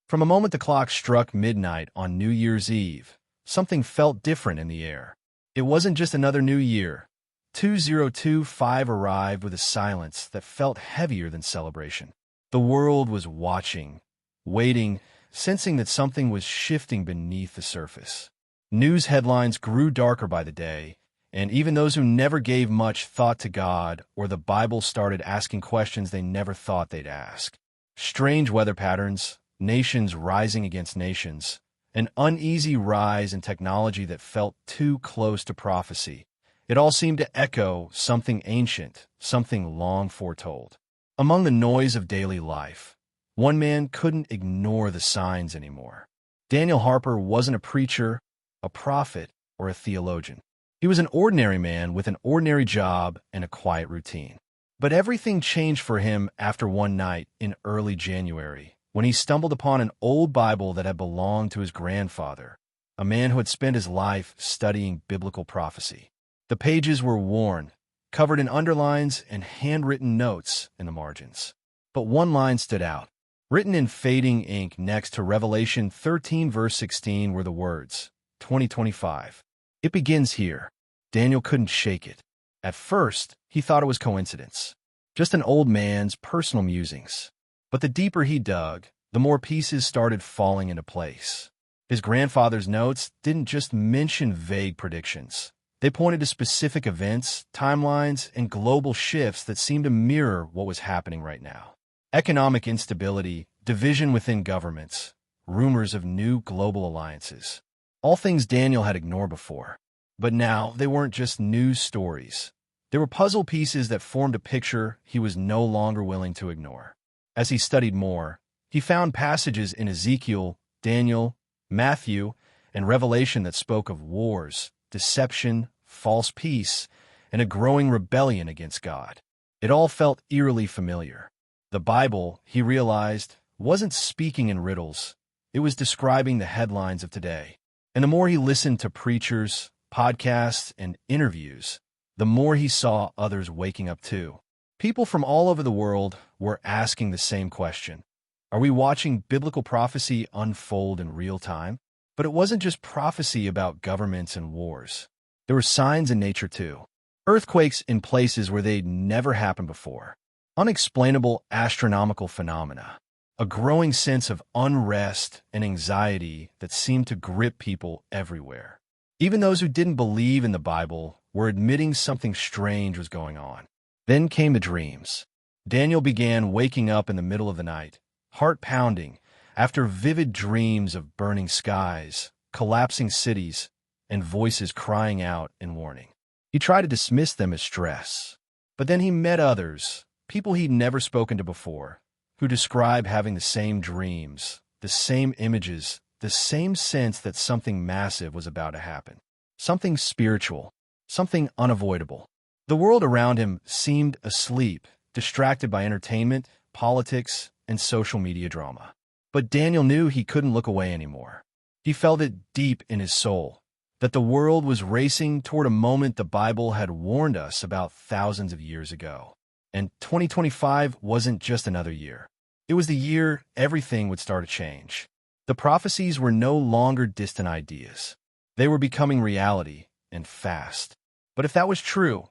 From the moment the clock struck midnight on New Year's Eve, something felt different in the air. It wasn't just another new year. 2025 arrived with a silence that felt heavier than celebration. The world was watching, waiting, sensing that something was shifting beneath the surface. News headlines grew darker by the day, and even those who never gave much thought to God or the Bible started asking questions they never thought they'd ask. Strange weather patterns, nations rising against nations, an uneasy rise in technology that felt too close to prophecy. It all seemed to echo something ancient, something long foretold. Among the noise of daily life, one man couldn't ignore the signs anymore. Daniel Harper wasn't a preacher, a prophet, or a theologian. He was an ordinary man with an ordinary job and a quiet routine. But everything changed for him after one night in early January, when he stumbled upon an old Bible that had belonged to his grandfather, a man who had spent his life studying biblical prophecy. The pages were worn, covered in underlines and handwritten notes in the margins. But one line stood out. Written in fading ink next to Revelation 13 verse 16 were the words, 2025. It begins here. Daniel couldn't shake it. At first, he thought it was coincidence, just an old man's personal musings. But the deeper he dug, the more pieces started falling into place. His grandfather's notes didn't just mention vague predictions. They pointed to specific events, timelines, and global shifts that seemed to mirror what was happening right now. Economic instability, division within governments, rumors of new global alliances. All things Daniel had ignored before. But now they weren't just news stories. They were puzzle pieces that formed a picture he was no longer willing to ignore. As he studied more, he found passages in Ezekiel, Daniel, Matthew, and Revelation that spoke of wars, deception, false peace, and a growing rebellion against God. It all felt eerily familiar. The Bible, he realized, wasn't speaking in riddles. It was describing the headlines of today. And the more he listened to preachers, podcasts, and interviews, the more he saw others waking up too. People from all over the world were asking the same question. Are we watching biblical prophecy unfold in real time? But it wasn't just prophecy about governments and wars. There were signs in nature too. Earthquakes in places where they'd never happened before. Unexplainable astronomical phenomena. A growing sense of unrest and anxiety that seemed to grip people everywhere. Even those who didn't believe in the Bible were admitting something strange was going on. Then came the dreams. Daniel began waking up in the middle of the night, heart pounding, after vivid dreams of burning skies, collapsing cities, and voices crying out in warning. He tried to dismiss them as stress. But then he met others, people he'd never spoken to before, who describe having the same dreams, the same images, the same sense that something massive was about to happen. Something spiritual, something unavoidable. The world around him seemed asleep, distracted by entertainment, politics, and social media drama. But Daniel knew he couldn't look away anymore. He felt it deep in his soul, that the world was racing toward a moment the Bible had warned us about thousands of years ago. And 2025 wasn't just another year. It was the year everything would start to change. The prophecies were no longer distant ideas. They were becoming reality, and fast. But if that was true,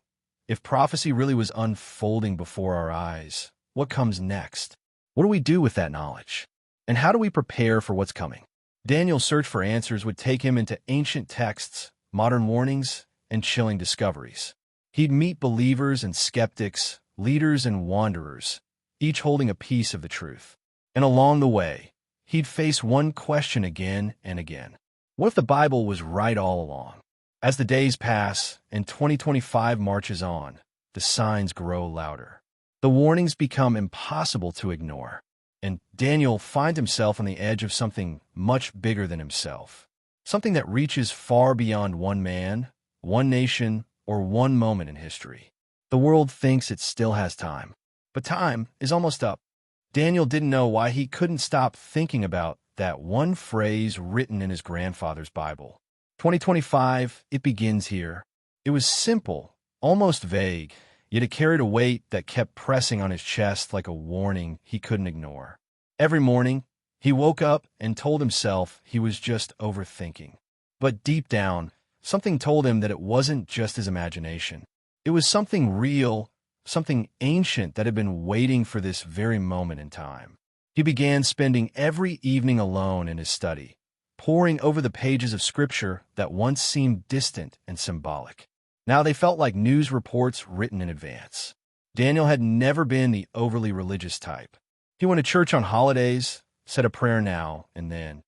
if prophecy really was unfolding before our eyes, what comes next? What do we do with that knowledge? And how do we prepare for what's coming? Daniel's search for answers would take him into ancient texts, modern warnings, and chilling discoveries. He'd meet believers and skeptics, leaders and wanderers, each holding a piece of the truth. And along the way, he'd face one question again and again. What if the Bible was right all along? As the days pass and 2025 marches on, the signs grow louder. The warnings become impossible to ignore. And Daniel finds himself on the edge of something much bigger than himself. Something that reaches far beyond one man, one nation, or one moment in history. The world thinks it still has time. But time is almost up. Daniel didn't know why he couldn't stop thinking about that one phrase written in his grandfather's Bible. 2025, it begins here. It was simple, almost vague, yet it carried a weight that kept pressing on his chest like a warning he couldn't ignore. Every morning, He woke up and told himself he was just overthinking. But deep down, something told him that it wasn't just his imagination. It was something real, something ancient that had been waiting for this very moment in time. He began spending every evening alone in his study, poring over the pages of Scripture that once seemed distant and symbolic. Now they felt like news reports written in advance. Daniel had never been the overly religious type. He went to church on holidays, said a prayer now and then,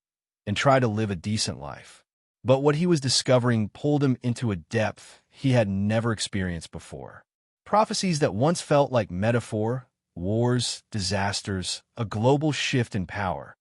and tried to live a decent life. But what he was discovering pulled him into a depth he had never experienced before. Prophecies that once felt like metaphor, wars, disasters, a global shift in power,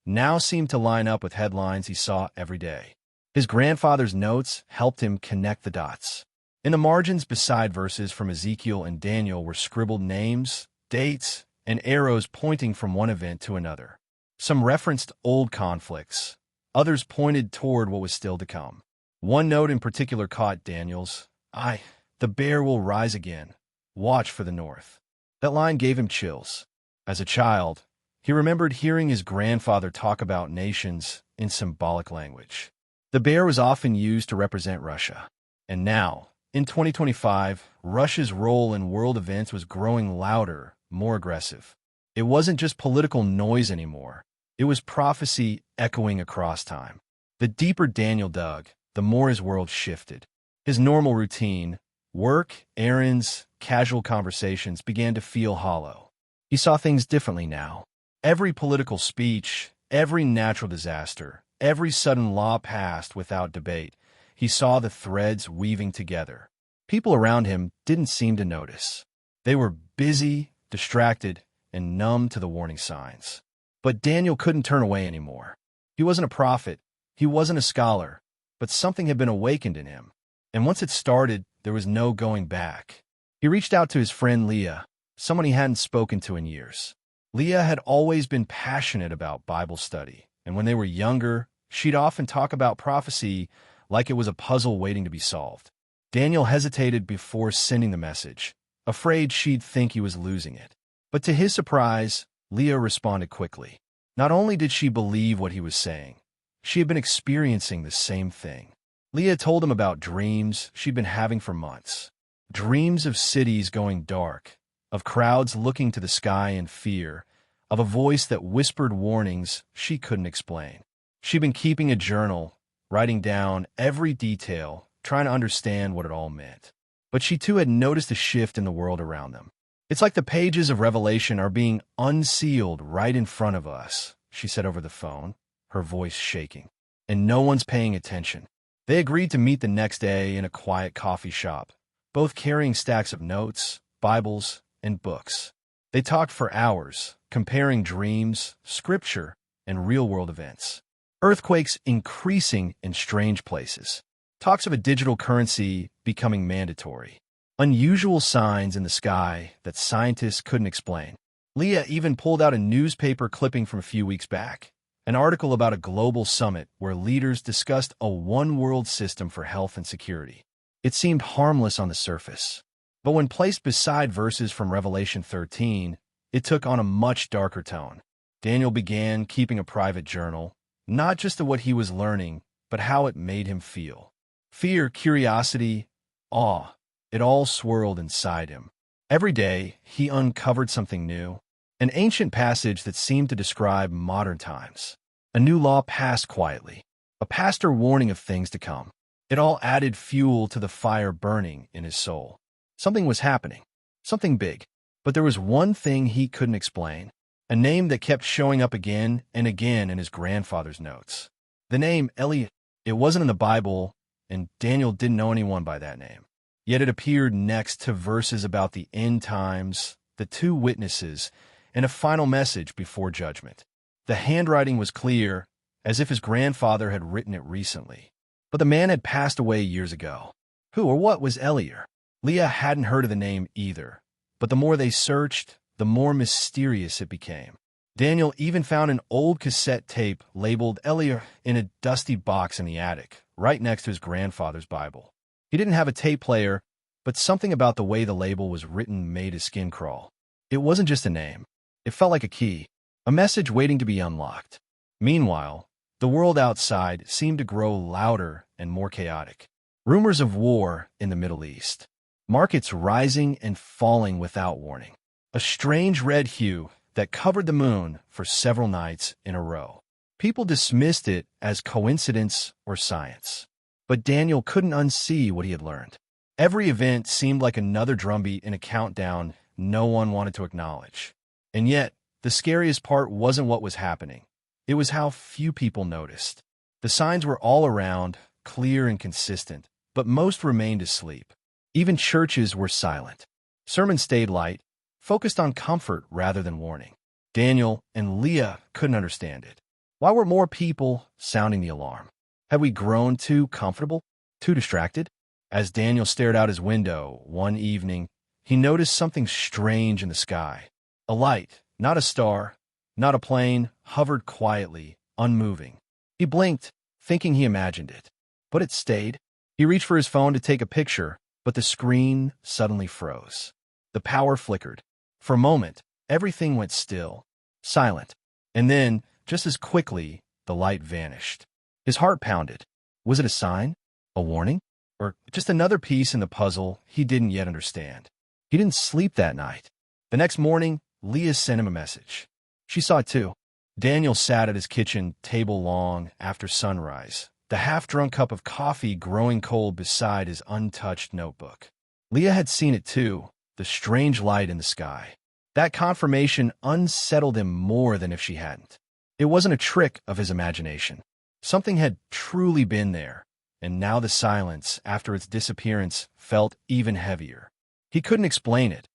now seemed to line up with headlines he saw every day. His grandfather's notes helped him connect the dots. In the margins beside verses from Ezekiel and Daniel were scribbled names, dates, and arrows pointing from one event to another. Some referenced old conflicts. Others pointed toward what was still to come. One note in particular caught Daniel's eye. The bear will rise again. Watch for the north. That line gave him chills. As a child, he remembered hearing his grandfather talk about nations in symbolic language. The bear was often used to represent Russia. And now, in 2025, Russia's role in world events was growing louder, more aggressive. It wasn't just political noise anymore. It was prophecy echoing across time. The deeper Daniel dug, the more his world shifted. His normal routine, work, errands, casual conversations began to feel hollow. He saw things differently now. Every political speech, every natural disaster, every sudden law passed without debate, he saw the threads weaving together. People around him didn't seem to notice. They were busy, distracted, and numb to the warning signs. But Daniel couldn't turn away anymore. He wasn't a prophet, he wasn't a scholar, but something had been awakened in him. And once it started, there was no going back. He reached out to his friend Leah, someone he hadn't spoken to in years. Leah had always been passionate about Bible study, and when they were younger, she'd often talk about prophecy like it was a puzzle waiting to be solved. Daniel hesitated before sending the message, afraid she'd think he was losing it. But to his surprise, Leah responded quickly. Not only did she believe what he was saying, she had been experiencing the same thing. Leah told him about dreams she'd been having for months. Dreams of cities going dark, of crowds looking to the sky in fear, of a voice that whispered warnings she couldn't explain. She'd been keeping a journal, writing down every detail, trying to understand what it all meant. But she too had noticed a shift in the world around them. It's like the pages of Revelation are being unsealed right in front of us, she said over the phone, her voice shaking. And no one's paying attention. They agreed to meet the next day in a quiet coffee shop, both carrying stacks of notes, Bibles, and books. They talked for hours, comparing dreams, scripture, and real-world events. Earthquakes increasing in strange places. Talks of a digital currency becoming mandatory. Unusual signs in the sky that scientists couldn't explain. Leah even pulled out a newspaper clipping from a few weeks back, an article about a global summit where leaders discussed a one-world system for health and security. It seemed harmless on the surface, but when placed beside verses from Revelation 13, it took on a much darker tone. Daniel began keeping a private journal, not just of what he was learning, but how it made him feel. Fear, curiosity, awe. It all swirled inside him. Every day, he uncovered something new, an ancient passage that seemed to describe modern times. A new law passed quietly, a pastor warning of things to come. It all added fuel to the fire burning in his soul. Something was happening, something big, but there was one thing he couldn't explain, a name that kept showing up again and again in his grandfather's notes. The name Eliot. It wasn't in the Bible, and Daniel didn't know anyone by that name. Yet it appeared next to verses about the end times, the two witnesses, and a final message before judgment. The handwriting was clear, as if his grandfather had written it recently. But the man had passed away years ago. Who or what was Eliot? Leah hadn't heard of the name either, but the more they searched, the more mysterious it became. Daniel even found an old cassette tape labeled Eliot in a dusty box in the attic, right next to his grandfather's Bible. He didn't have a tape player, but something about the way the label was written made his skin crawl. It wasn't just a name. It felt like a key, a message waiting to be unlocked. Meanwhile, the world outside seemed to grow louder and more chaotic. Rumors of war in the Middle East. Markets rising and falling without warning. A strange red hue that covered the moon for several nights in a row. People dismissed it as coincidence or science. But Daniel couldn't unsee what he had learned. Every event seemed like another drumbeat in a countdown no one wanted to acknowledge. And yet, the scariest part wasn't what was happening. It was how few people noticed. The signs were all around, clear and consistent, but most remained asleep. Even churches were silent. Sermons stayed light, focused on comfort rather than warning. Daniel and Leah couldn't understand it. Why were more people sounding the alarm? Had we grown too comfortable, too distracted? As Daniel stared out his window one evening, he noticed something strange in the sky. A light, not a star, not a plane, hovered quietly, unmoving. He blinked, thinking he imagined it. But it stayed. He reached for his phone to take a picture, but the screen suddenly froze. The power flickered. For a moment, everything went still, silent. And then, just as quickly, the light vanished. His heart pounded. Was it a sign? A warning? Or just another piece in the puzzle he didn't yet understand? He didn't sleep that night. The next morning, Leah sent him a message. She saw it too. Daniel sat at his kitchen table long after sunrise, the half-drunk cup of coffee growing cold beside his untouched notebook. Leah had seen it too, the strange light in the sky. That confirmation unsettled him more than if she hadn't. It wasn't a trick of his imagination. Something had truly been there, and now the silence after its disappearance felt even heavier. He couldn't explain it,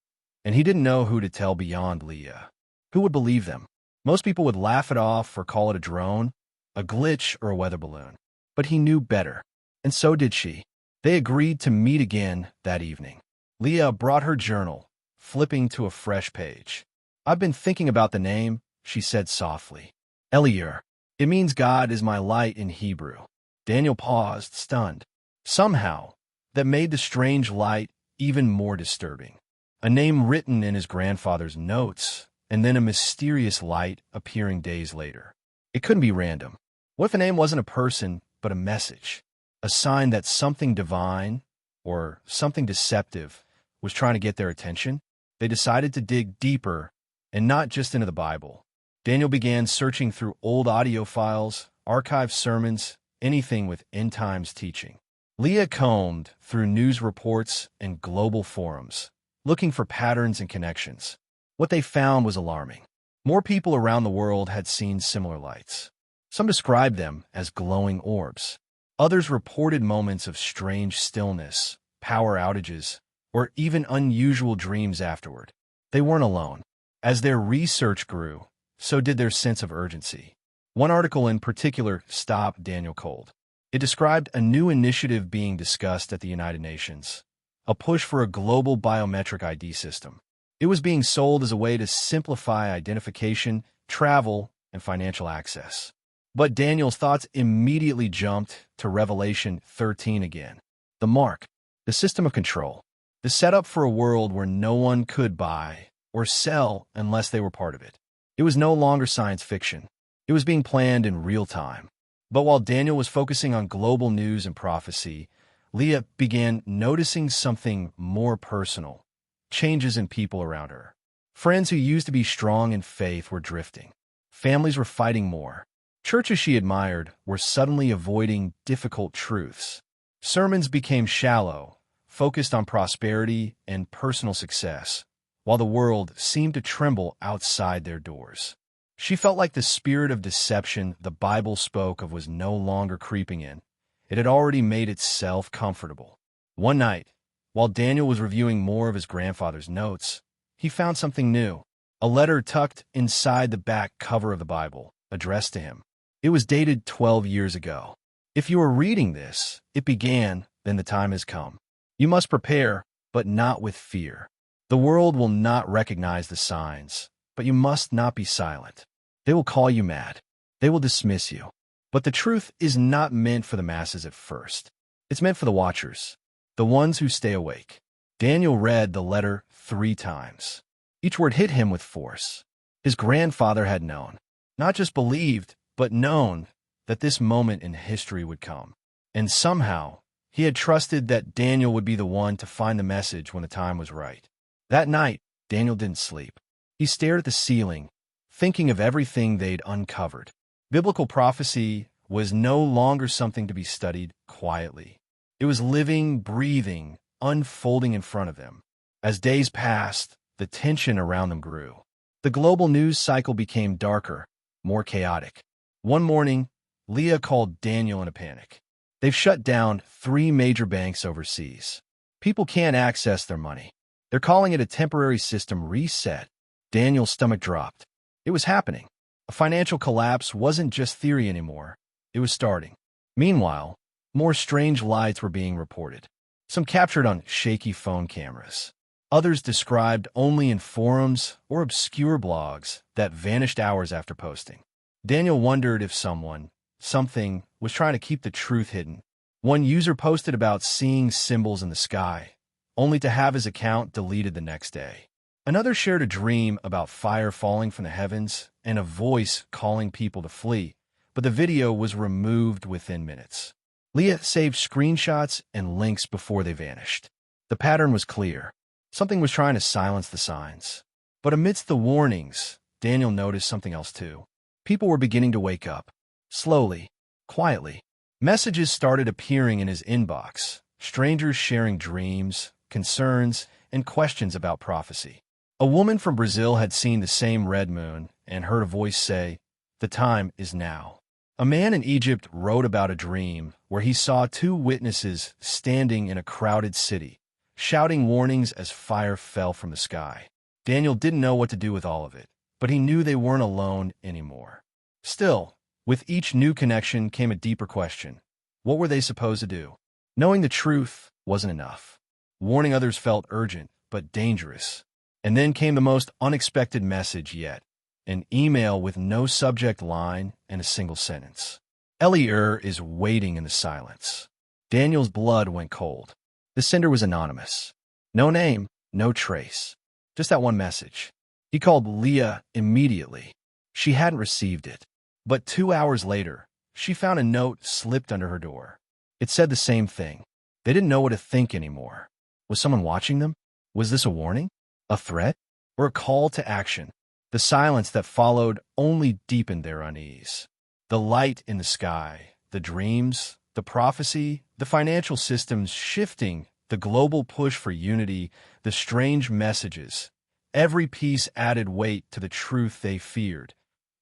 and he didn't know who to tell beyond Leah. Who would believe them? Most people would laugh it off or call it a drone, a glitch, or a weather balloon. But he knew better, and so did she. They agreed to meet again that evening. Leah brought her journal, flipping to a fresh page. "I've been thinking about the name," she said softly. "Eliur. It means God is my light in Hebrew." Daniel paused, stunned. Somehow, that made the strange light even more disturbing. A name written in his grandfather's notes, and then a mysterious light appearing days later. It couldn't be random. What if a name wasn't a person, but a message? A sign that something divine, or something deceptive, was trying to get their attention? They decided to dig deeper, and not just into the Bible. Daniel began searching through old audio files, archived sermons, anything with end times teaching. Leah combed through news reports and global forums, looking for patterns and connections. What they found was alarming. More people around the world had seen similar lights. Some described them as glowing orbs. Others reported moments of strange stillness, power outages, or even unusual dreams afterward. They weren't alone. As their research grew, so did their sense of urgency. One article in particular stopped Daniel cold. It described a new initiative being discussed at the United Nations, a push for a global biometric ID system. It was being sold as a way to simplify identification, travel, and financial access. But Daniel's thoughts immediately jumped to Revelation 13 again. The mark, the system of control, the setup for a world where no one could buy or sell unless they were part of it. It was no longer science fiction. It was being planned in real time. But while Daniel was focusing on global news and prophecy, Leah began noticing something more personal. Changes in people around her. Friends who used to be strong in faith were drifting. Families were fighting more. Churches she admired were suddenly avoiding difficult truths. Sermons became shallow, focused on prosperity and personal success, while the world seemed to tremble outside their doors. She felt like the spirit of deception the Bible spoke of was no longer creeping in. It had already made itself comfortable. One night, while Daniel was reviewing more of his grandfather's notes, he found something new. A letter tucked inside the back cover of the Bible, addressed to him. It was dated 12 years ago. "If you are reading this, it began, then the time has come. You must prepare, but not with fear. The world will not recognize the signs, but you must not be silent. They will call you mad. They will dismiss you. But the truth is not meant for the masses at first. It's meant for the watchers, the ones who stay awake." Daniel read the letter 3 times. Each word hit him with force. His grandfather had known, not just believed, but known that this moment in history would come. And somehow, he had trusted that Daniel would be the one to find the message when the time was right. That night, Daniel didn't sleep. He stared at the ceiling, thinking of everything they'd uncovered. Biblical prophecy was no longer something to be studied quietly. It was living, breathing, unfolding in front of them. As days passed, the tension around them grew. The global news cycle became darker, more chaotic. One morning, Leah called Daniel in a panic. They've shut down 3 major banks overseas. People can't access their money. They're calling it a temporary system reset. Daniel's stomach dropped. It was happening. A financial collapse wasn't just theory anymore. It was starting. Meanwhile, more strange lights were being reported. Some captured on shaky phone cameras. Others described only in forums or obscure blogs that vanished hours after posting. Daniel wondered if something was trying to keep the truth hidden. One user posted about seeing symbols in the sky, only to have his account deleted the next day. Another shared a dream about fire falling from the heavens and a voice calling people to flee, but the video was removed within minutes. Leah saved screenshots and links before they vanished. The pattern was clear. Something was trying to silence the signs. But amidst the warnings, Daniel noticed something else too. People were beginning to wake up. Slowly, quietly. Messages started appearing in his inbox, strangers sharing dreams, concerns, and questions about prophecy. A woman from Brazil had seen the same red moon and heard a voice say, "The time is now." A man in Egypt wrote about a dream where he saw 2 witnesses standing in a crowded city, shouting warnings as fire fell from the sky. Daniel didn't know what to do with all of it, but he knew they weren't alone anymore. Still, with each new connection came a deeper question. What were they supposed to do? Knowing the truth wasn't enough. Warning others felt urgent, but dangerous. And then came the most unexpected message yet, an email with no subject line and a single sentence. Eli is waiting in the silence. Daniel's blood went cold. The sender was anonymous. No name, no trace. Just that one message. He called Leah immediately. She hadn't received it. But 2 hours later, she found a note slipped under her door. It said the same thing. They didn't know what to think anymore. Was someone watching them? Was this a warning? A threat? Or a call to action? The silence that followed only deepened their unease. The light in the sky, the dreams, the prophecy, the financial systems shifting, the global push for unity, the strange messages. Every piece added weight to the truth they feared.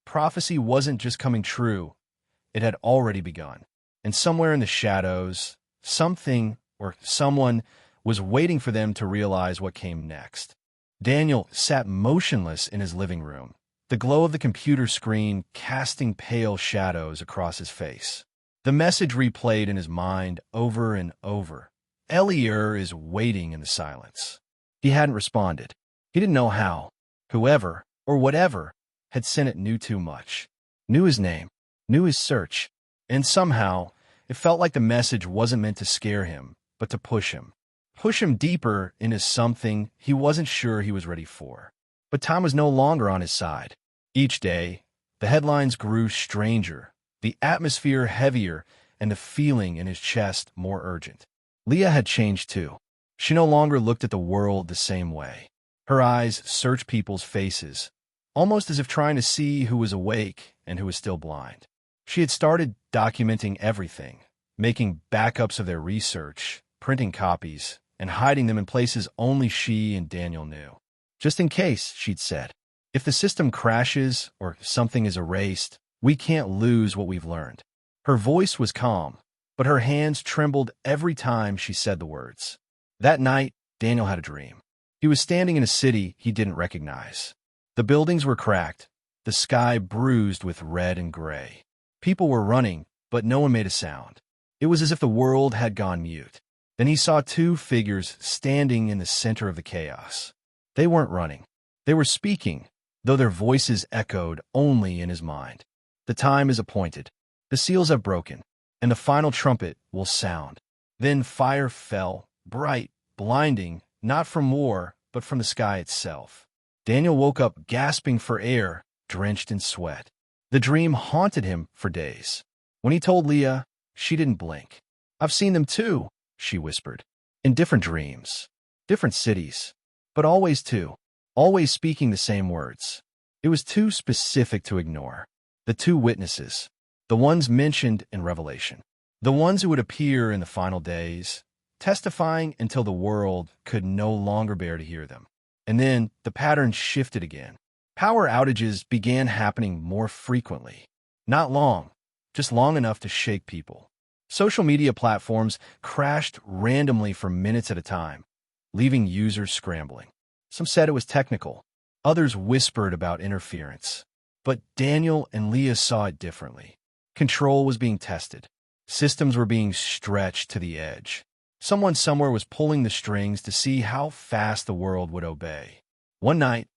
Prophecy wasn't just coming true. It had already begun. And somewhere in the shadows, something or someone was waiting for them to realize what came next. Daniel sat motionless in his living room, the glow of the computer screen casting pale shadows across his face. The message replayed in his mind over and over. Eli is waiting in the silence. He hadn't responded. He didn't know how. Whoever, or whatever, had sent it knew too much. Knew his name. Knew his search. And somehow, it felt like the message wasn't meant to scare him, but to push him. Push him deeper into something he wasn't sure he was ready for. But time was no longer on his side. Each day, the headlines grew stranger, the atmosphere heavier, and the feeling in his chest more urgent. Leah had changed too. She no longer looked at the world the same way. Her eyes searched people's faces, almost as if trying to see who was awake and who was still blind. She had started documenting everything, making backups of their research, printing copies, and hiding them in places only she and Daniel knew. Just in case, she'd said. If the system crashes or something is erased, we can't lose what we've learned. Her voice was calm, but her hands trembled every time she said the words. That night, Daniel had a dream. He was standing in a city he didn't recognize. The buildings were cracked, the sky bruised with red and gray. People were running, but no one made a sound. It was as if the world had gone mute. Then he saw 2 figures standing in the center of the chaos. They weren't running. They were speaking, though their voices echoed only in his mind. The time is appointed. The seals have broken, and the final trumpet will sound. Then fire fell, bright, blinding, not from war, but from the sky itself. Daniel woke up gasping for air, drenched in sweat. The dream haunted him for days. When he told Leah, she didn't blink. "I've seen them too," she whispered. "In different dreams, different cities, but always two, always speaking the same words." It was too specific to ignore. The two witnesses, the ones mentioned in Revelation, the ones who would appear in the final days, testifying until the world could no longer bear to hear them. And then the pattern shifted again. Power outages began happening more frequently. Not long, just long enough to shake people. Social media platforms crashed randomly for minutes at a time, leaving users scrambling. Some said it was technical. Others whispered about interference. But Daniel and Leah saw it differently. Control was being tested. Systems were being stretched to the edge. Someone somewhere was pulling the strings to see how fast the world would obey. One night,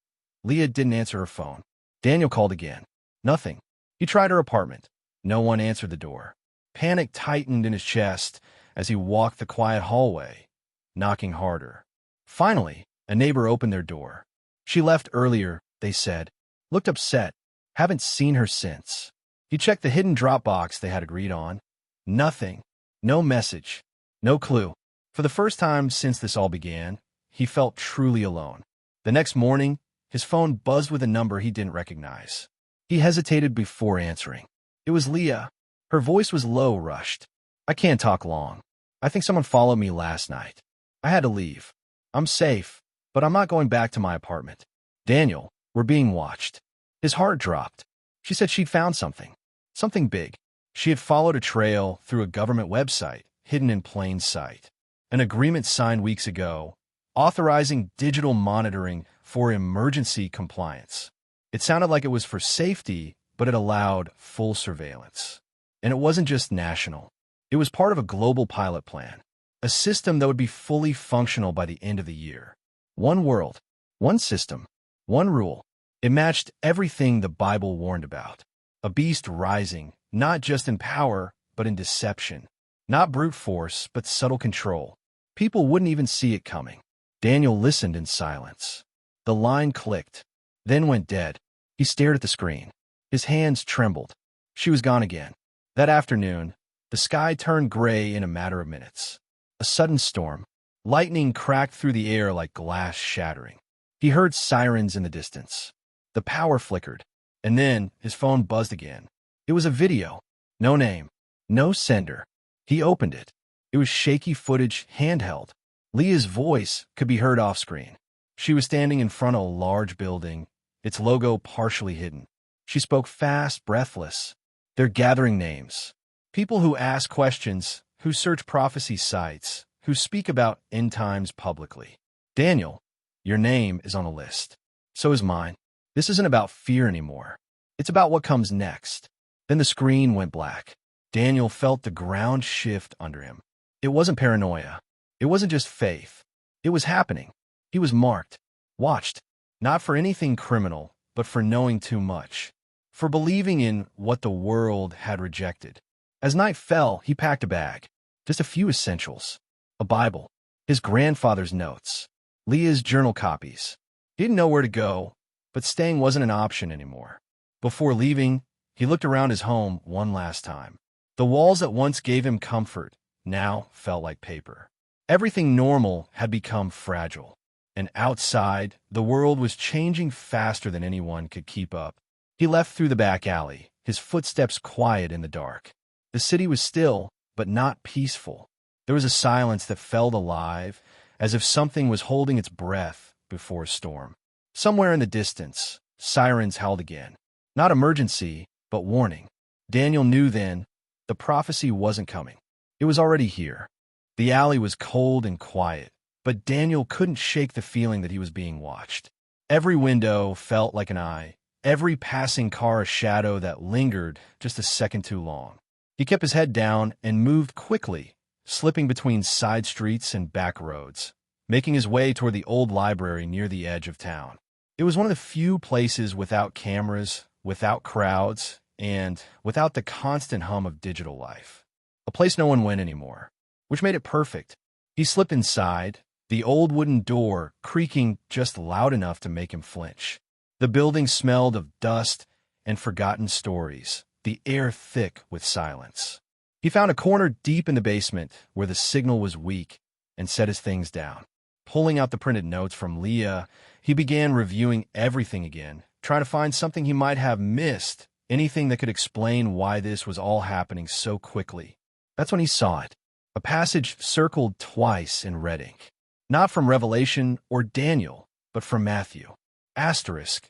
Leah didn't answer her phone. Daniel called again. Nothing. He tried her apartment. No one answered the door. Panic tightened in his chest as he walked the quiet hallway, knocking harder. Finally, a neighbor opened their door. She left earlier, they said. Looked upset. Haven't seen her since. He checked the hidden Dropbox they had agreed on. Nothing. No message. No clue. For the first time since this all began, he felt truly alone. The next morning, his phone buzzed with a number he didn't recognize. He hesitated before answering. It was Leah. Her voice was low, rushed. "I can't talk long. I think someone followed me last night. I had to leave. I'm safe, but I'm not going back to my apartment. Daniel, we're being watched." His heart dropped. She said she'd found something. Something big. She had followed a trail through a government website, hidden in plain sight. An agreement signed weeks ago, authorizing digital monitoring for emergency compliance. It sounded like it was for safety, but it allowed full surveillance. And it wasn't just national. It was part of a global pilot plan, a system that would be fully functional by the end of the year. One world, one system, one rule. It matched everything the Bible warned about. A beast rising, not just in power, but in deception. Not brute force, but subtle control. People wouldn't even see it coming. Daniel listened in silence. The line clicked, then went dead. He stared at the screen. His hands trembled. She was gone again. That afternoon, the sky turned gray in a matter of minutes. A sudden storm. Lightning cracked through the air like glass shattering. He heard sirens in the distance. The power flickered, and then his phone buzzed again. It was a video. No name. No sender. He opened it. It was shaky footage, handheld. Leah's voice could be heard off-screen. She was standing in front of a large building, its logo partially hidden. She spoke fast, breathless. "They're gathering names. People who ask questions, who search prophecy sites, who speak about end times publicly. Daniel, your name is on a list. So is mine. This isn't about fear anymore. It's about what comes next." Then the screen went black. Daniel felt the ground shift under him. It wasn't paranoia. It wasn't just faith. It was happening. He was marked, watched, not for anything criminal, but for knowing too much, for believing in what the world had rejected. As night fell, he packed a bag, just a few essentials, a Bible, his grandfather's notes, Leah's journal copies. He didn't know where to go, but staying wasn't an option anymore. Before leaving, he looked around his home one last time. The walls that once gave him comfort now felt like paper. Everything normal had become fragile. And outside, the world was changing faster than anyone could keep up. He left through the back alley, his footsteps quiet in the dark. The city was still, but not peaceful. There was a silence that felt alive, as if something was holding its breath before a storm. Somewhere in the distance, sirens howled again. Not emergency, but warning. Daniel knew then the prophecy wasn't coming. It was already here. The alley was cold and quiet, but Daniel couldn't shake the feeling that he was being watched. Every window felt like an eye, every passing car a shadow that lingered just a second too long. He kept his head down and moved quickly, slipping between side streets and back roads, making his way toward the old library near the edge of town. It was one of the few places without cameras, without crowds, and without the constant hum of digital life. A place no one went anymore, which made it perfect. He slipped inside, the old wooden door creaking just loud enough to make him flinch. The building smelled of dust and forgotten stories, the air thick with silence. He found a corner deep in the basement where the signal was weak and set his things down. Pulling out the printed notes from Leah, he began reviewing everything again, trying to find something he might have missed, anything that could explain why this was all happening so quickly. That's when he saw it. A passage circled twice in red ink. Not from Revelation or Daniel, but from Matthew. Asterisk,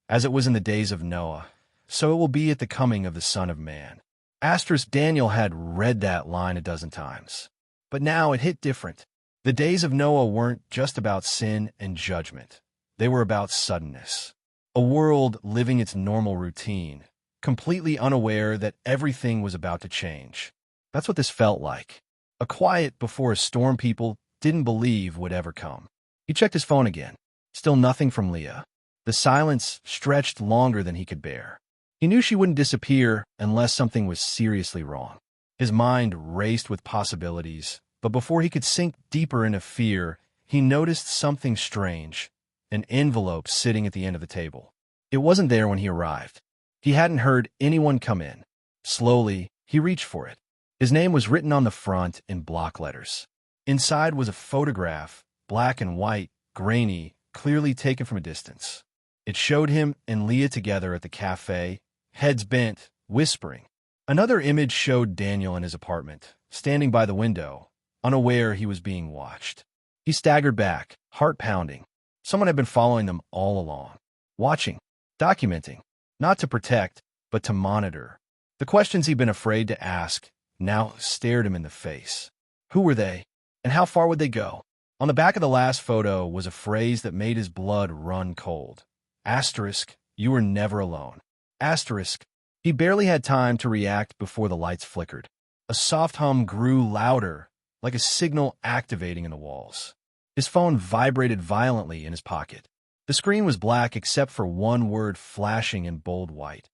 as it was in the days of Noah, so it will be at the coming of the Son of Man. Asterisk, Daniel had read that line a dozen times. But now it hit different. The days of Noah weren't just about sin and judgment. They were about suddenness. A world living its normal routine, completely unaware that everything was about to change. That's what this felt like. A quiet before a storm people didn't believe would ever come. He checked his phone again. Still nothing from Leah. The silence stretched longer than he could bear. He knew she wouldn't disappear unless something was seriously wrong. His mind raced with possibilities, but before he could sink deeper into fear, he noticed something strange, an envelope sitting at the end of the table. It wasn't there when he arrived. He hadn't heard anyone come in. Slowly, he reached for it. His name was written on the front in block letters. Inside was a photograph, black and white, grainy, clearly taken from a distance. It showed him and Leah together at the cafe, heads bent, whispering. Another image showed Daniel in his apartment, standing by the window, unaware he was being watched. He staggered back, heart pounding. Someone had been following them all along. Watching, documenting, not to protect, but to monitor. The questions he'd been afraid to ask now stared him in the face. Who were they, and how far would they go? On the back of the last photo was a phrase that made his blood run cold. Asterisk, you were never alone. Asterisk. He barely had time to react before the lights flickered. A soft hum grew louder, like a signal activating in the walls. His phone vibrated violently in his pocket. The screen was black except for one word flashing in bold white.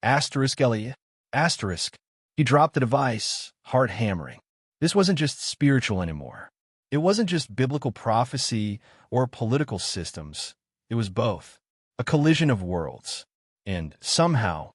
Asterisk, Elliot. Asterisk. He dropped the device, heart hammering. This wasn't just spiritual anymore. It wasn't just biblical prophecy or political systems. It was both. A collision of worlds. And somehow,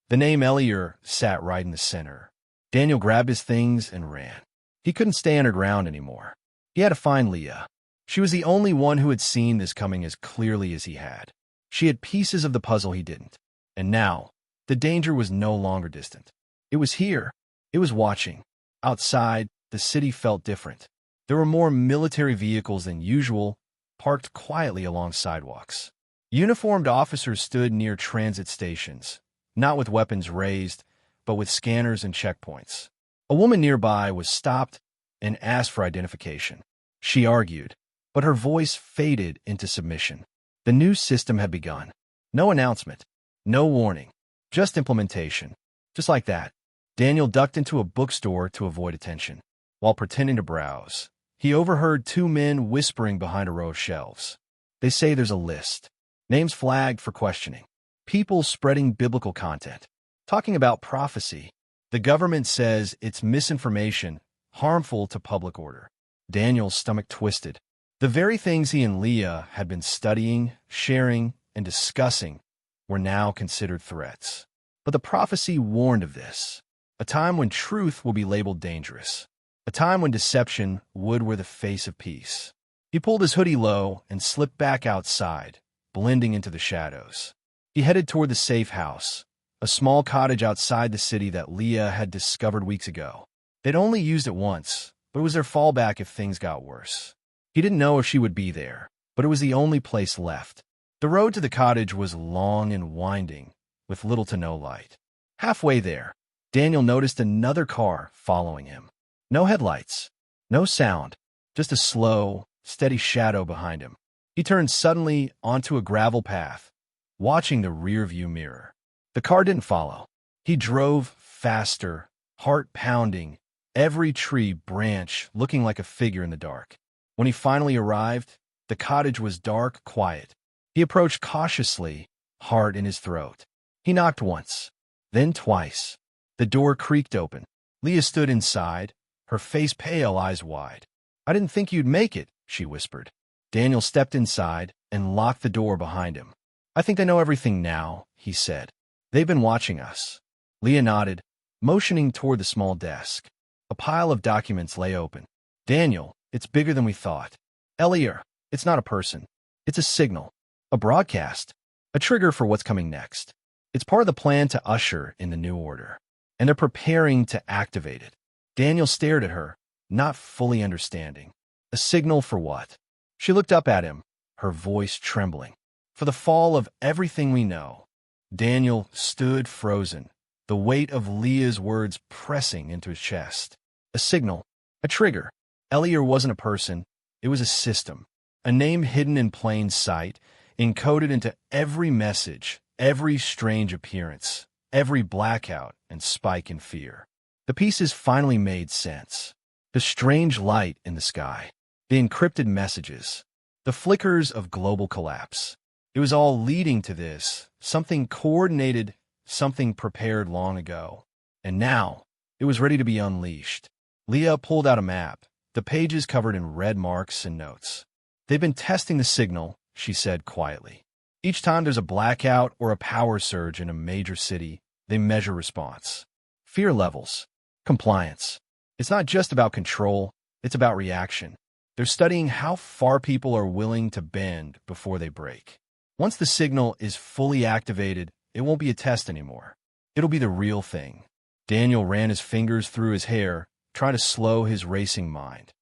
the name Eliur sat right in the center. Daniel grabbed his things and ran. He couldn't stay underground anymore. He had to find Leah. She was the only one who had seen this coming as clearly as he had. She had pieces of the puzzle he didn't. And now, the danger was no longer distant. It was here. It was watching. Outside, the city felt different. There were more military vehicles than usual, parked quietly along sidewalks. Uniformed officers stood near transit stations, not with weapons raised, but with scanners and checkpoints. A woman nearby was stopped and asked for identification. She argued, but her voice faded into submission. The new system had begun. No announcement, no warning, just implementation. Just like that, Daniel ducked into a bookstore to avoid attention. While pretending to browse, he overheard two men whispering behind a row of shelves. They say there's a list. Names flagged for questioning. People spreading biblical content. Talking about prophecy. The government says it's misinformation, harmful to public order. Daniel's stomach twisted. The very things he and Leah had been studying, sharing, and discussing were now considered threats. But the prophecy warned of this. A time when truth will be labeled dangerous. A time when deception would wear the face of peace. He pulled his hoodie low and slipped back outside, blending into the shadows. He headed toward the safe house, a small cottage outside the city that Leah had discovered weeks ago. They'd only used it once, but it was their fallback if things got worse. He didn't know if she would be there, but it was the only place left. The road to the cottage was long and winding, with little to no light. Halfway there, Daniel noticed another car following him. No headlights, no sound, just a slow, steady shadow behind him. He turned suddenly onto a gravel path, watching the rearview mirror. The car didn't follow. He drove faster, heart pounding, every tree branch looking like a figure in the dark. When he finally arrived, the cottage was dark, quiet. He approached cautiously, heart in his throat. He knocked once, then twice. The door creaked open. Leah stood inside, her face pale, eyes wide. "I didn't think you'd make it," she whispered. Daniel stepped inside and locked the door behind him. "I think I know everything now," he said. They've been watching us. Leah nodded, motioning toward the small desk. A pile of documents lay open. Daniel, it's bigger than we thought. Elier, it's not a person. It's a signal. A broadcast. A trigger for what's coming next. It's part of the plan to usher in the new order. And they're preparing to activate it. Daniel stared at her, not fully understanding. A signal for what? She looked up at him, her voice trembling. For the fall of everything we know. Daniel stood frozen, the weight of Leah's words pressing into his chest. A signal. A trigger. Elier wasn't a person. It was a system. A name hidden in plain sight, encoded into every message, every strange appearance, every blackout and spike in fear. The pieces finally made sense. The strange light in the sky, the encrypted messages, the flickers of global collapse. It was all leading to this, something coordinated, something prepared long ago. And now, it was ready to be unleashed. Leah pulled out a map, the pages covered in red marks and notes. They've been testing the signal, she said quietly. Each time there's a blackout or a power surge in a major city, they measure response. Fear levels. Compliance. It's not just about control, it's about reaction. They're studying how far people are willing to bend before they break. Once the signal is fully activated, it won't be a test anymore. It'll be the real thing. Daniel ran his fingers through his hair, trying to slow his racing mind.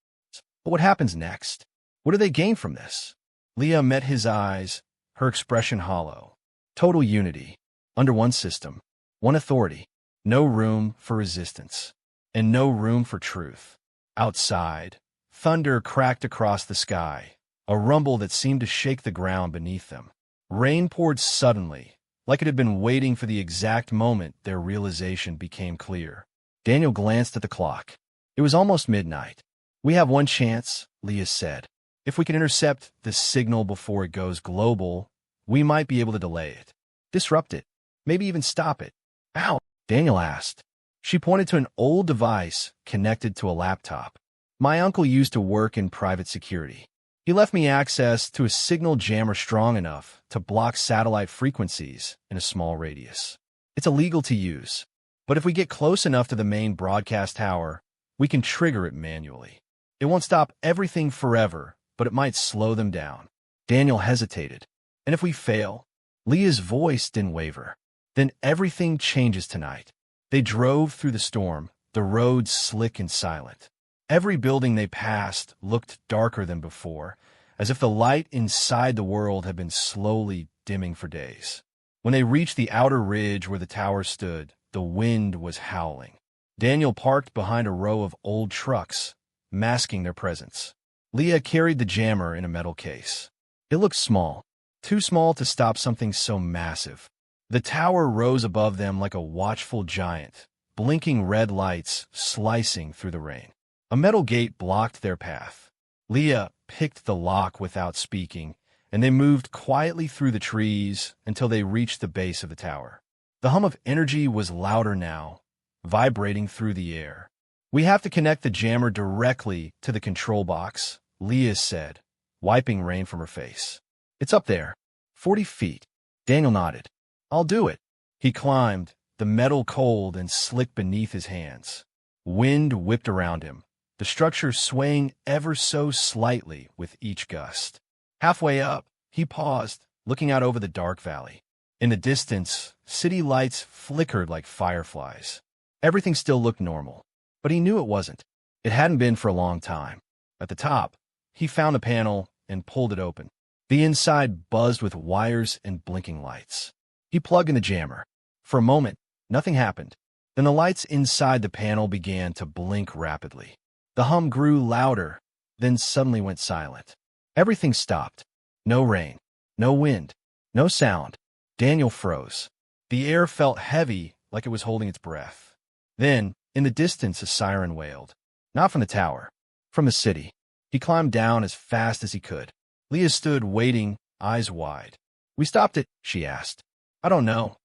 But what happens next? What do they gain from this? Leah met his eyes, her expression hollow. Total unity. Under one system. One authority. No room for resistance. And no room for truth. Outside, thunder cracked across the sky, a rumble that seemed to shake the ground beneath them. Rain poured suddenly, like it had been waiting for the exact moment their realization became clear. Daniel glanced at the clock. It was almost midnight. We have one chance, Leah said. If we can intercept the signal before it goes global, we might be able to delay it, disrupt it, maybe even stop it. How? Daniel asked. She pointed to an old device connected to a laptop. My uncle used to work in private security. He left me access to a signal jammer strong enough to block satellite frequencies in a small radius. It's illegal to use, but if we get close enough to the main broadcast tower, we can trigger it manually. It won't stop everything forever, but it might slow them down. Daniel hesitated. And if we fail? Leah's voice didn't waver. Then everything changes tonight. They drove through the storm, the roads slick and silent. Every building they passed looked darker than before, as if the light inside the world had been slowly dimming for days. When they reached the outer ridge where the tower stood, the wind was howling. Daniel parked behind a row of old trucks, masking their presence. Leah carried the jammer in a metal case. It looked small, too small to stop something so massive. The tower rose above them like a watchful giant, blinking red lights slicing through the rain. A metal gate blocked their path. Leah picked the lock without speaking, and they moved quietly through the trees until they reached the base of the tower. The hum of energy was louder now, vibrating through the air. We have to connect the jammer directly to the control box, Leah said, wiping rain from her face. It's up there, 40 feet. Daniel nodded. I'll do it. He climbed, the metal cold and slick beneath his hands. Wind whipped around him, the structure swaying ever so slightly with each gust. Halfway up, he paused, looking out over the dark valley. In the distance, city lights flickered like fireflies. Everything still looked normal, but he knew it wasn't. It hadn't been for a long time. At the top, he found a panel and pulled it open. The inside buzzed with wires and blinking lights. He plugged in the jammer. For a moment, nothing happened. Then the lights inside the panel began to blink rapidly. The hum grew louder, then suddenly went silent. Everything stopped. No rain, no wind, no sound. Daniel froze. The air felt heavy, like it was holding its breath. Then, in the distance, a siren wailed. Not from the tower, from the city. He climbed down as fast as he could. Leah stood waiting, eyes wide. We stopped it, she asked. I don't know,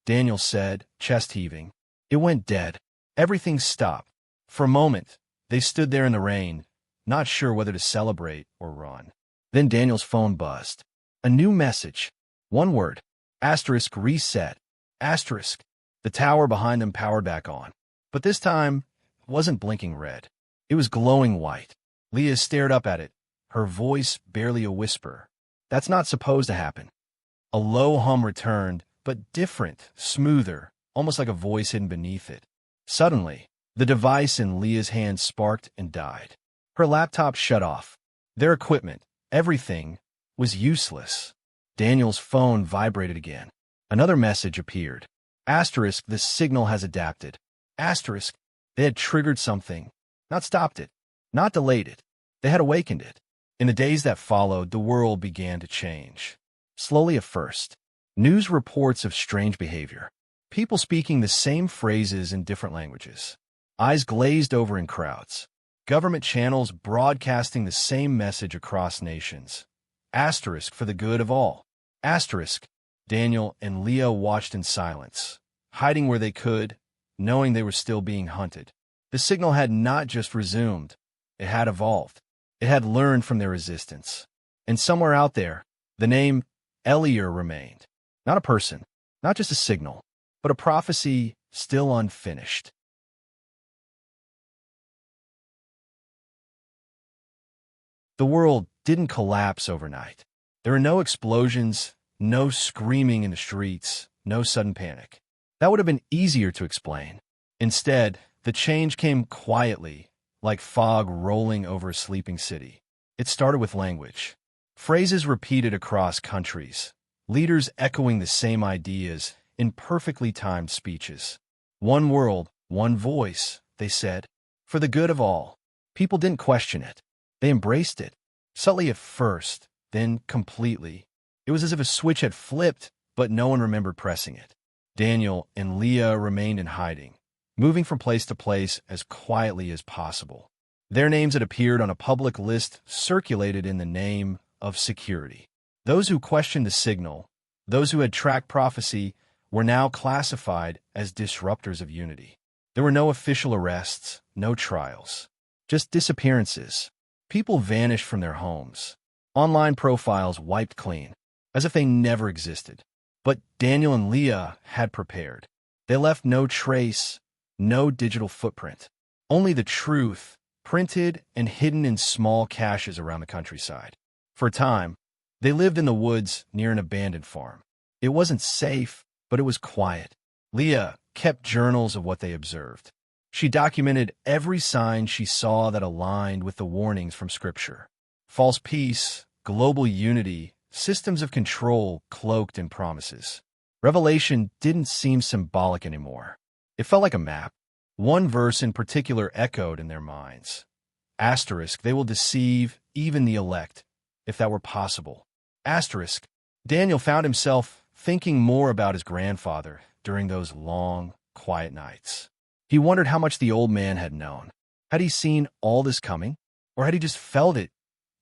Daniel said, chest heaving. It went dead. Everything stopped. For a moment, they stood there in the rain, not sure whether to celebrate or run. Then Daniel's phone buzzed. A new message. One word. Asterisk reset. Asterisk. The tower behind them powered back on. But this time, it wasn't blinking red. It was glowing white. Leah stared up at it, her voice barely a whisper. That's not supposed to happen. A low hum returned, but different, smoother, almost like a voice hidden beneath it. Suddenly, the device in Leah's hand sparked and died. Her laptop shut off. Their equipment, everything, was useless. Daniel's phone vibrated again. Another message appeared. Asterisk, the signal has adapted. Asterisk, they had triggered something. Not stopped it. Not delayed it. They had awakened it. In the days that followed, the world began to change. Slowly at first. News reports of strange behavior. People speaking the same phrases in different languages. Eyes glazed over in crowds. Government channels broadcasting the same message across nations. Asterisk, for the good of all. Asterisk. Daniel and Leah watched in silence, hiding where they could, knowing they were still being hunted. The signal had not just resumed. It had evolved. It had learned from their resistance. And somewhere out there, the name Elier remained. Not a person, not just a signal, but a prophecy still unfinished. The world didn't collapse overnight. There were no explosions, no screaming in the streets, no sudden panic. That would have been easier to explain. Instead, the change came quietly, like fog rolling over a sleeping city. It started with language. Phrases repeated across countries, leaders echoing the same ideas in perfectly timed speeches. One world, one voice, they said, for the good of all. People didn't question it. They embraced it, subtly at first, then completely. It was as if a switch had flipped, but no one remembered pressing it. Daniel and Leah remained in hiding, moving from place to place as quietly as possible. Their names had appeared on a public list circulated in the name of security. Those who questioned the signal, those who had tracked prophecy, were now classified as disruptors of unity. There were no official arrests, no trials, just disappearances. People vanished from their homes. Online profiles wiped clean, as if they never existed. But Daniel and Leah had prepared. They left no trace, no digital footprint. Only the truth, printed and hidden in small caches around the countryside. For a time, they lived in the woods near an abandoned farm. It wasn't safe, but it was quiet. Leah kept journals of what they observed. She documented every sign she saw that aligned with the warnings from Scripture. False peace, global unity, systems of control cloaked in promises. Revelation didn't seem symbolic anymore. It felt like a map. One verse in particular echoed in their minds. Asterisk, they will deceive even the elect, if that were possible. Asterisk, Daniel found himself thinking more about his grandfather during those long, quiet nights. He wondered how much the old man had known. Had he seen all this coming? Or had he just felt it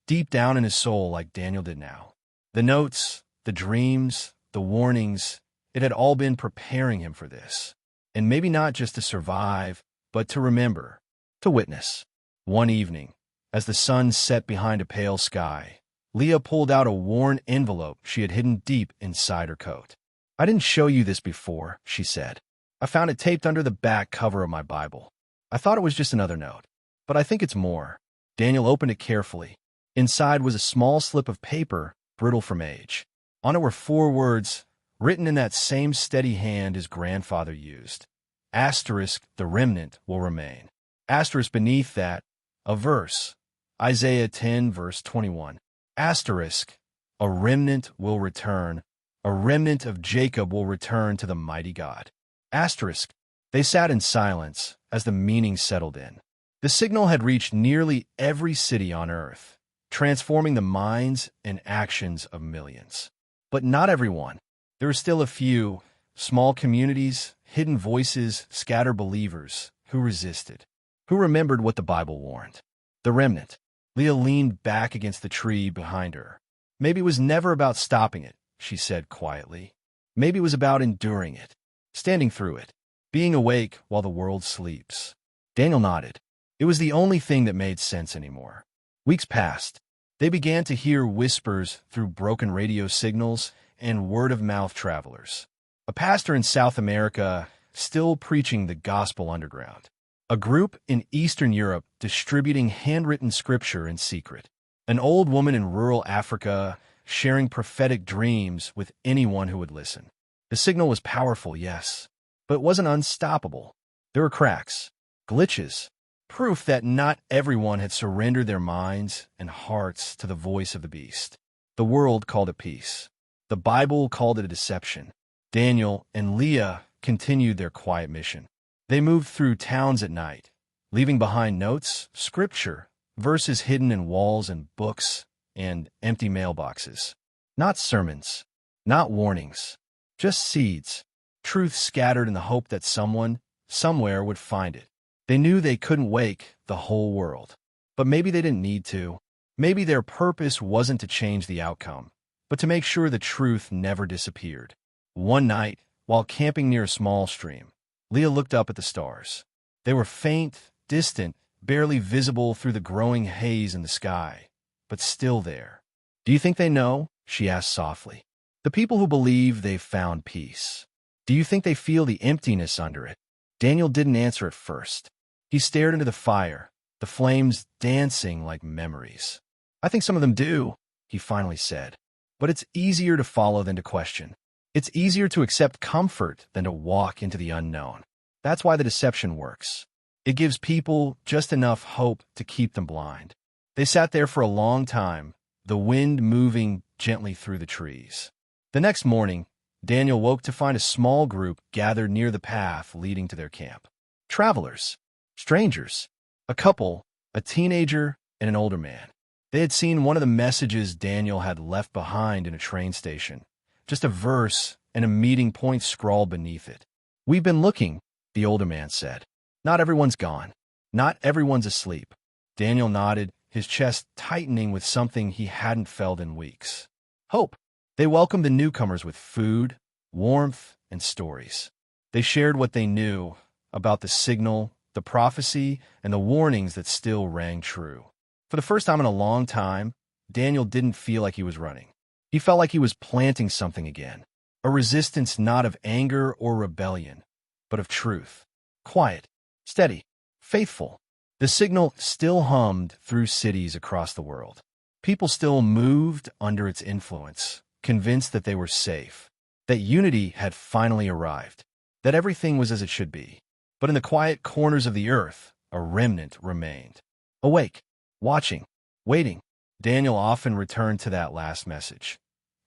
deep down in his soul like Daniel did now? The notes, the dreams, the warnings, it had all been preparing him for this. And maybe not just to survive, but to remember, to witness. One evening, as the sun set behind a pale sky, Leah pulled out a worn envelope she had hidden deep inside her coat. "I didn't show you this before," she said. "I found it taped under the back cover of my Bible. I thought it was just another note, but I think it's more." Daniel opened it carefully. Inside was a small slip of paper, brittle from age. On it were 4 words, written in that same steady hand his grandfather used. Asterisk, the remnant will remain. Asterisk beneath that, a verse, Isaiah 10, verse 21. Asterisk, a remnant will return. A remnant of Jacob will return to the mighty God. Asterisk, they sat in silence as the meaning settled in. The signal had reached nearly every city on earth, transforming the minds and actions of millions. But not everyone. There were still a few, small communities, hidden voices, scattered believers, who resisted, who remembered what the Bible warned. The remnant. Leah leaned back against the tree behind her. Maybe it was never about stopping it, she said quietly. Maybe it was about enduring it, standing through it, being awake while the world sleeps. Daniel nodded. It was the only thing that made sense anymore. Weeks passed. They began to hear whispers through broken radio signals and word-of-mouth travelers. A pastor in South America still preaching the gospel underground. A group in Eastern Europe distributing handwritten scripture in secret. An old woman in rural Africa sharing prophetic dreams with anyone who would listen. The signal was powerful, yes, but it wasn't unstoppable. There were cracks, glitches, proof that not everyone had surrendered their minds and hearts to the voice of the beast. The world called it peace. The Bible called it a deception. Daniel and Leah continued their quiet mission. They moved through towns at night, leaving behind notes, scripture, verses hidden in walls and books, and empty mailboxes. Not sermons, not warnings, just seeds, truth scattered in the hope that someone, somewhere would find it. They knew they couldn't wake the whole world, but maybe they didn't need to. Maybe their purpose wasn't to change the outcome, but to make sure the truth never disappeared. One night, while camping near a small stream, Leah looked up at the stars. They were faint, distant, barely visible through the growing haze in the sky, but still there. "Do you think they know?" she asked softly. "The people who believe they've found peace. Do you think they feel the emptiness under it?" Daniel didn't answer at first. He stared into the fire, the flames dancing like memories. "I think some of them do," he finally said. "But it's easier to follow than to question. It's easier to accept comfort than to walk into the unknown. That's why the deception works. It gives people just enough hope to keep them blind." They sat there for a long time, the wind moving gently through the trees. The next morning, Daniel woke to find a small group gathered near the path leading to their camp. Travelers, strangers, a couple, a teenager and an older man. They had seen one of the messages Daniel had left behind in a train station. Just a verse and a meeting point scrawled beneath it. "We've been looking," the older man said. "Not everyone's gone. Not everyone's asleep." Daniel nodded, his chest tightening with something he hadn't felt in weeks. Hope. They welcomed the newcomers with food, warmth, and stories. They shared what they knew about the signal, the prophecy, and the warnings that still rang true. For the first time in a long time, Daniel didn't feel like he was running. He felt like he was planting something again, a resistance not of anger or rebellion, but of truth. Quiet, steady, faithful. The signal still hummed through cities across the world. People still moved under its influence, convinced that they were safe, that unity had finally arrived, that everything was as it should be. But in the quiet corners of the earth, a remnant remained. Awake, watching, waiting. Daniel often returned to that last message.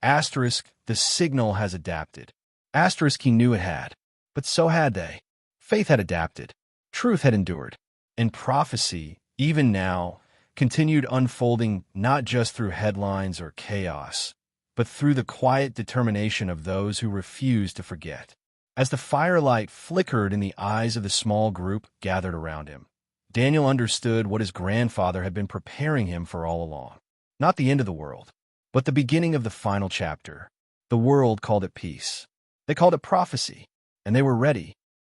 Asterisk, the signal has adapted. Asterisk, he knew it had. But so had they. Faith had adapted. Truth had endured. And prophecy, even now, continued unfolding not just through headlines or chaos, but through the quiet determination of those who refused to forget. As the firelight flickered in the eyes of the small group gathered around him, Daniel understood what his grandfather had been preparing him for all along. Not the end of the world, but the beginning of the final chapter. The world called it peace. They called it prophecy, and they were ready.